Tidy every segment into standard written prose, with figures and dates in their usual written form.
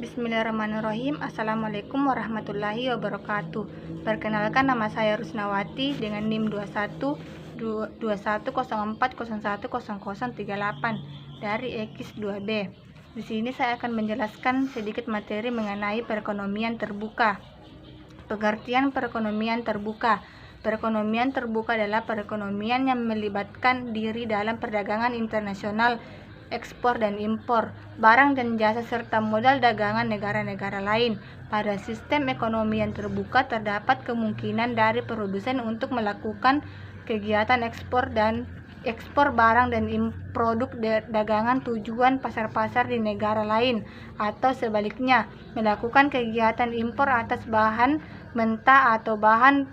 Bismillahirrahmanirrahim. Assalamualaikum warahmatullahi wabarakatuh. Perkenalkan, nama saya Rusnawati dengan NIM 2104010038 dari EKIS 2B. Di sini saya akan menjelaskan sedikit materi mengenai perekonomian terbuka. Pengertian perekonomian terbuka. Perekonomian terbuka adalah perekonomian yang melibatkan diri dalam perdagangan internasional, ekspor dan impor, barang dan jasa serta modal dagangan negara-negara lain. Pada sistem ekonomi yang terbuka terdapat kemungkinan dari produsen untuk melakukan kegiatan ekspor barang dan produk dagangan tujuan pasar-pasar di negara lain, atau sebaliknya melakukan kegiatan impor atas bahan mentah atau bahan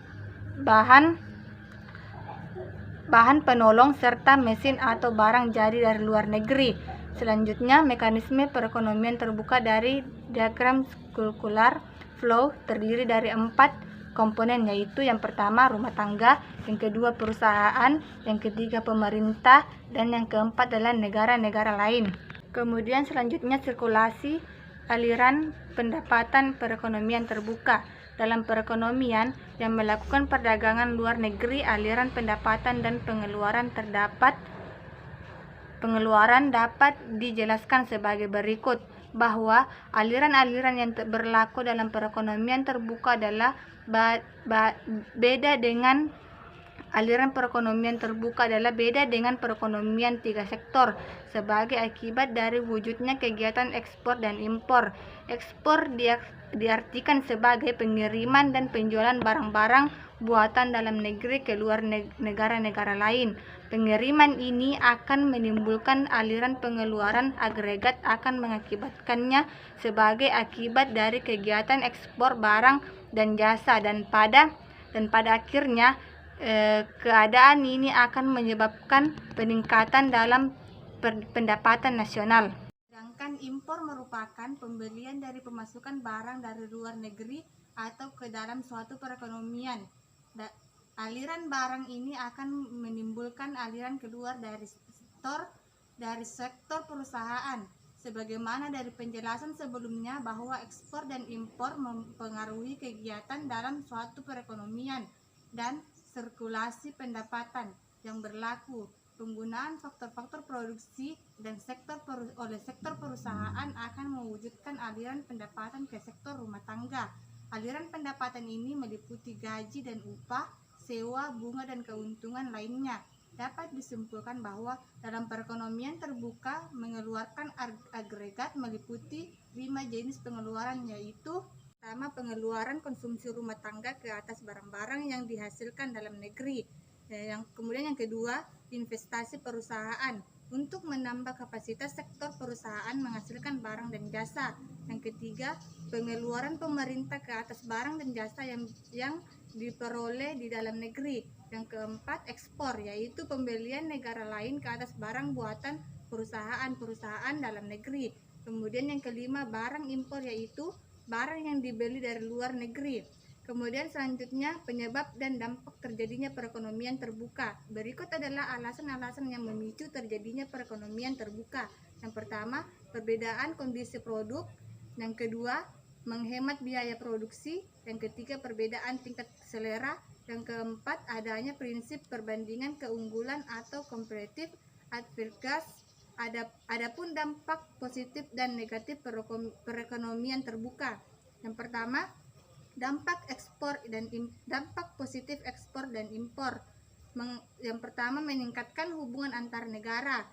penolong serta mesin atau barang jadi dari luar negeri. Selanjutnya, mekanisme perekonomian terbuka dari diagram circular flow terdiri dari 4 komponen, yaitu yang pertama rumah tangga, yang kedua perusahaan, yang ketiga pemerintah, dan yang keempat adalah negara-negara lain. Kemudian selanjutnya sirkulasi aliran pendapatan perekonomian terbuka. Dalam perekonomian yang melakukan perdagangan luar negeri, aliran pendapatan dan pengeluaran dapat dijelaskan sebagai berikut, bahwa aliran-aliran yang berlaku dalam perekonomian terbuka adalah beda dengan perekonomian tiga sektor sebagai akibat dari wujudnya kegiatan ekspor dan impor. Ekspor diartikan sebagai pengiriman dan penjualan barang-barang buatan dalam negeri ke luar negara-negara lain. Pengiriman ini akan menimbulkan aliran pengeluaran agregat akan mengakibatkannya sebagai akibat dari kegiatan ekspor barang dan jasa, dan pada akhirnya keadaan ini akan menyebabkan peningkatan dalam pendapatan nasional. Sedangkan impor merupakan pembelian dari pemasukan barang dari luar negeri atau ke dalam suatu perekonomian. Aliran barang ini akan menimbulkan aliran keluar dari sektor perusahaan. Sebagaimana dari penjelasan sebelumnya bahwa ekspor dan impor mempengaruhi kegiatan dalam suatu perekonomian dan sirkulasi pendapatan yang berlaku. Penggunaan faktor-faktor produksi dan oleh sektor perusahaan akan mewujudkan aliran pendapatan ke sektor rumah tangga. Aliran pendapatan ini meliputi gaji dan upah, sewa, bunga, dan keuntungan lainnya. Dapat disimpulkan bahwa dalam perekonomian terbuka mengeluarkan agregat meliputi 5 jenis pengeluaran, yaitu pertama, pengeluaran konsumsi rumah tangga ke atas barang-barang yang dihasilkan dalam negeri. Kemudian yang kedua, investasi perusahaan untuk menambah kapasitas sektor perusahaan menghasilkan barang dan jasa. Yang ketiga, pengeluaran pemerintah ke atas barang dan jasa yang diperoleh di dalam negeri. Yang keempat, ekspor, yaitu pembelian negara lain ke atas barang buatan perusahaan dalam negeri. Kemudian yang kelima, barang impor, yaitu barang yang dibeli dari luar negeri. Kemudian selanjutnya, penyebab dan dampak terjadinya perekonomian terbuka. Berikut adalah alasan-alasan yang memicu terjadinya perekonomian terbuka. Yang pertama, perbedaan kondisi produk. Yang kedua, menghemat biaya produksi. Yang ketiga, perbedaan tingkat selera. Yang keempat, adanya prinsip perbandingan keunggulan atau comparative advantage. Adapun dampak positif dan negatif perekonomian terbuka. Yang pertama, dampak positif ekspor dan impor. Yang pertama, meningkatkan hubungan antar negara,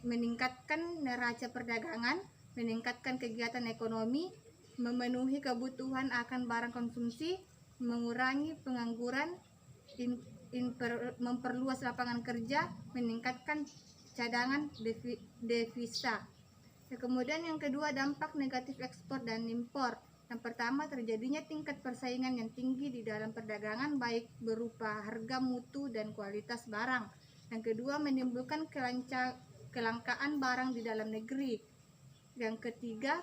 meningkatkan neraca perdagangan, meningkatkan kegiatan ekonomi, memenuhi kebutuhan akan barang konsumsi, mengurangi pengangguran, memperluas lapangan kerja, meningkatkan cadangan devisa. Kemudian yang kedua, dampak negatif ekspor dan impor. Yang pertama, terjadinya tingkat persaingan yang tinggi di dalam perdagangan, baik berupa harga, mutu, dan kualitas barang. Yang kedua, menimbulkan kelangkaan barang di dalam negeri. Yang ketiga,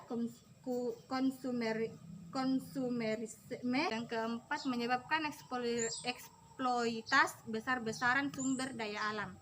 konsumerisme. Yang keempat, menyebabkan eksploitasi besar-besaran sumber daya alam.